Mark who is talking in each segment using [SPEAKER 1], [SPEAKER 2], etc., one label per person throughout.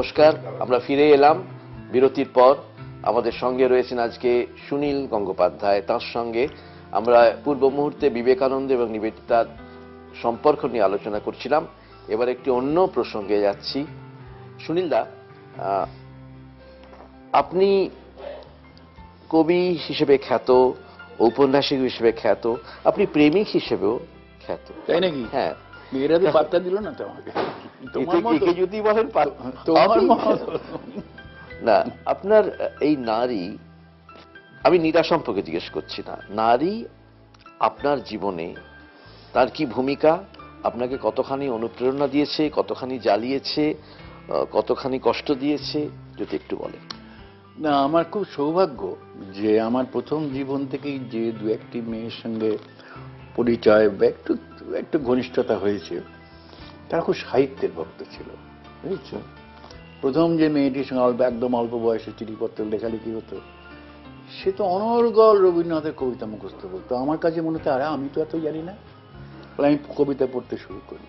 [SPEAKER 1] নমস্কার, আমরা ফিরে এলাম বিরতির পর। আমাদের সঙ্গে রয়েছেন আজকে সুনীল গঙ্গোপাধ্যায়। তার সঙ্গে আমরা পূর্ব মুহূর্তে বিবেকানন্দ এবং নিবেদিতার সম্পর্ক নিয়ে আলোচনা করছিলাম। এবার একটি অন্য প্রসঙ্গে যাচ্ছি। সুনীলদা, আপনি কবি হিসেবে খ্যাত, ঔপন্যাসিক হিসেবে খ্যাত, আপনি প্রেমিক হিসেবেও খ্যাত,
[SPEAKER 2] তাই নাকি?
[SPEAKER 1] হ্যাঁ।
[SPEAKER 2] মেয়েরা তো পাত্তা দিল না তো আমাকে।
[SPEAKER 1] একে যদি বলেন
[SPEAKER 2] তোমার
[SPEAKER 1] না, আপনার এই নারী, আমি নীরা সম্পর্কে জিজ্ঞেস করছি না, নারী আপনার জীবনে তার কি ভূমিকা, আপনাকে কতখানি অনুপ্রেরণা দিয়েছে, কতখানি জ্বালিয়েছে, কতখানি কষ্ট দিয়েছে, যদি একটু বলেন।
[SPEAKER 2] না, আমার খুব সৌভাগ্য যে আমার প্রথম জীবন থেকেই যে দু একটি মেয়ের সঙ্গে পরিচয় বা একটু একটু ঘনিষ্ঠতা হয়েছে, তারা খুব সাহিত্যের ভক্ত ছিল, বুঝছো? প্রথম যে মেয়েটির সঙ্গে একদম অল্প বয়সে চিঠিপত্র লেখালেখি হতো, সে তো অনর্গল রবীন্দ্রনাথের কবিতা মুখস্থ বলতো। আমার কাছে মনে হতো আরে আমি তো এত জানি না, আমি কবিতা পড়তে শুরু করি।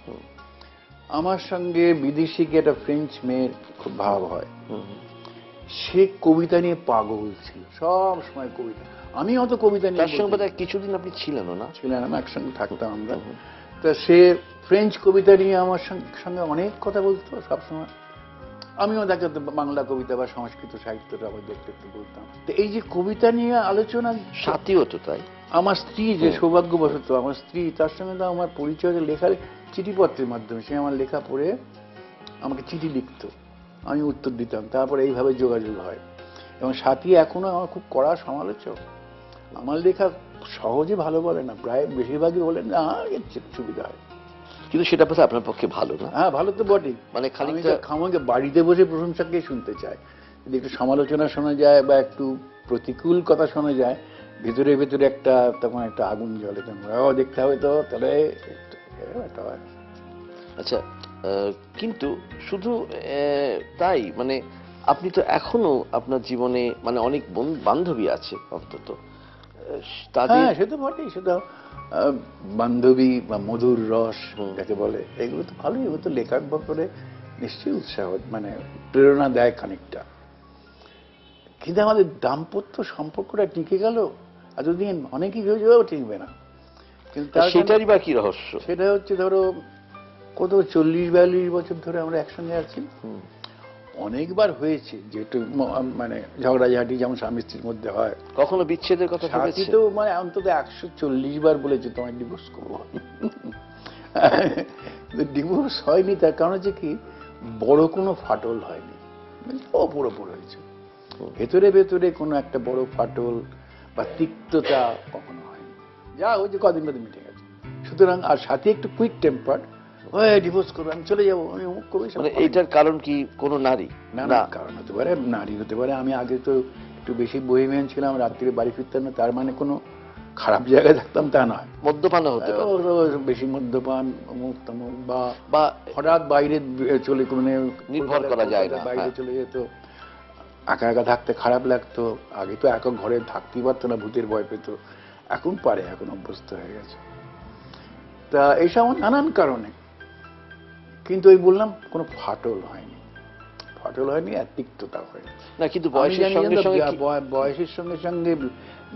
[SPEAKER 2] আমার সঙ্গে বিদেশিকে একটা ফ্রেঞ্চ মেয়ের খুব ভাব হয়, সে কবিতা নিয়ে পাগল ছিল, সব সময় কবিতা। আমি অত কবিতা নিয়ে,
[SPEAKER 1] তার সঙ্গে কিছুদিন আপনি ছিলেন না?
[SPEAKER 2] ছিলেন, আমি একসঙ্গে থাকতাম আমরা। তা সে ফ্রেঞ্চ কবিতা নিয়ে আমার সঙ্গে অনেক কথা বলতো সবসময়। আমিও তাকে বাংলা কবিতা বা সংস্কৃত সাহিত্যটা আবার দেখতে একটু বলতাম। তো এই যে কবিতা নিয়ে আলোচনা,
[SPEAKER 1] সাথীও তো তাই।
[SPEAKER 2] আমার স্ত্রী, যে সৌভাগ্যবশত আমার স্ত্রী, তার সঙ্গে তো আমার পরিচয় লেখার চিঠিপত্রের মাধ্যমে। সে আমার লেখা পড়ে আমাকে চিঠি লিখতো, আমি উত্তর দিতাম, তারপরে এইভাবে যোগাযোগ হয়। এবং সাথী এখনো আমার খুব কড়া সমালোচক। আমার লেখা সহজে ভালো বলে না, প্রায় বেশিরভাগই বলেন না এর সুবিধা হয়,
[SPEAKER 1] কিন্তু সেটা বোধহয় আপনার পক্ষে ভালো না।
[SPEAKER 2] হ্যাঁ, ভালো তো বটেই।
[SPEAKER 1] মানে খানিকটা
[SPEAKER 2] আমাকে বাড়িতে বসে প্রশংসাকে শুনতে চায়, যদি একটু সমালোচনা শোনা যায় বা একটু প্রতিকূল কথা শোনা যায়, ভেতরে ভেতরে একটা তখন একটা আগুন জ্বলে, দেখতে হবে তো, তাহলে একটা হয়।
[SPEAKER 1] আচ্ছা, কিন্তু শুধু তাই, মানে আপনি তো এখনো আপনার জীবনে মানে অনেক বান্ধবী আছে অন্তত,
[SPEAKER 2] হ্যাঁ সে তো বটেই। সেটা বান্ধবী বা মধুর রস যাকে বলে, এগুলো তো ভালোই। এগুলো তো লেখার ব্যাপারে নিশ্চয়ই উৎসাহ, মানে প্রেরণা দেয় খানিকটা। কিন্তু আমাদের দাম্পত্য সম্পর্কটা টিকে গেল এতদিন, অনেকেই ভেবেও টিকবে না। কিন্তু
[SPEAKER 1] সেটারই বা কি রহস্য?
[SPEAKER 2] সেটা হচ্ছে, ধরো কত 40-42 বছর ধরে আমরা একসঙ্গে আছি। অনেকবার হয়েছে যেহেতু মানে ঝগড়াঝাটি যেমন স্বামী স্ত্রীর মধ্যে হয়,
[SPEAKER 1] কখনো বিচ্ছেদের কথা ভেবেছেন?
[SPEAKER 2] তো মানে অন্তত 140 বার বলেছে তোমায় ডিভোর্স করবো। ডিভোর্স হয়নি, তার কারণ হচ্ছে কি, বড় কোনো ফাটল হয়নি, অপর ওপর হয়েছে। ভেতরে ভেতরে কোনো একটা বড় ফাটল বা তিক্ততা কখনো হয়নি, যা হয়েছে কদিন বাদে মিটে গেছে। সুতরাং আর সাথে একটু কুইক টেম্পার, ডিভোর্স করবো, আমি চলে যাবো, আমি অমুক করবো।
[SPEAKER 1] মানে এইটার কারণ কি কোনো নারী?
[SPEAKER 2] না, কারণ হতে পারে নারী, হতে পারে আমি আগে তো একটু বেশি বহিমেন ছিলাম, রাত্রিরে বাড়ি ফিরতাম না, তার মানে কোনো খারাপ জায়গায় থাকতাম তা নয়।
[SPEAKER 1] মদ্যপান হতে পারে,
[SPEAKER 2] বেশি মদ্যপান, অমুক তমুক, বা হঠাৎ বাইরে চলে, মানে
[SPEAKER 1] নির্ভর করা যায় না,
[SPEAKER 2] বাইরে চলে যেত, একা একা থাকতে খারাপ লাগতো। আগে তো একা ঘরে থাকতেই পারতো না, ভূতের ভয় পেত। এখন পারে, এখন অভ্যস্ত হয়ে গেছে। তা এইসব নানান কারণে, কিন্তু ওই বললাম কোনো ফাটল হয়নি, ফাটল হয়নি, আর তিক্ততা হয়নি
[SPEAKER 1] না। কিন্তু বয়সের সঙ্গে
[SPEAKER 2] সঙ্গে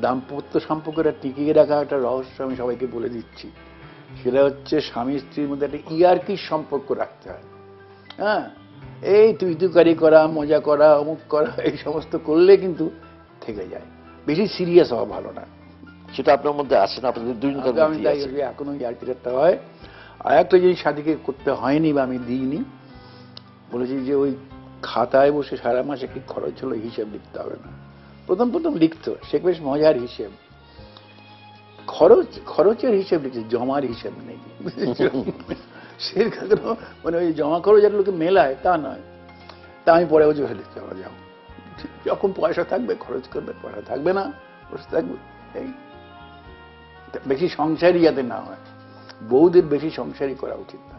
[SPEAKER 2] দাম্পত্য সম্পর্কটা টিকিয়ে রাখা একটা রহস্য আমি সবাইকে বলে দিচ্ছি। সেটা হচ্ছে স্বামী স্ত্রীর মধ্যে একটা ইয়ার্কির সম্পর্ক রাখতে হয়। হ্যাঁ, এই তুই করা, মজা করা, অমুক করা, এই সমস্ত করলে কিন্তু থেকে যায়। বেশি সিরিয়াস হওয়া ভালো না।
[SPEAKER 1] সেটা আপনার মধ্যে আছে না? আপনাদের দুজনের
[SPEAKER 2] আমি তাই এখনো ইয়ার্কিটা হয়। আর একটা জিনিস সাথীকে করতে হয়নি বা আমি দিইনি, বলেছি যে ওই খাতায় বসে সারা মাসে কি খরচ হলো হিসেব লিখতে হবে না। প্রথম প্রথম লিখতো, সে বেশ মজার হিসেব, খরচের হিসেব লিখছে, জমার হিসেব নেই। সে মানে ওই জমা খরচ একটা লোকে মেলায় তা নয়। তা আমি পরে বছর লিখতে পারবো, যাও যখন পয়সা থাকবে খরচ করবে, পয়সা থাকবে না বসে থাকবে। এই বেশি সংসারই যাতে না হয়, বউদের বেশি সংসারই করা উচিত না।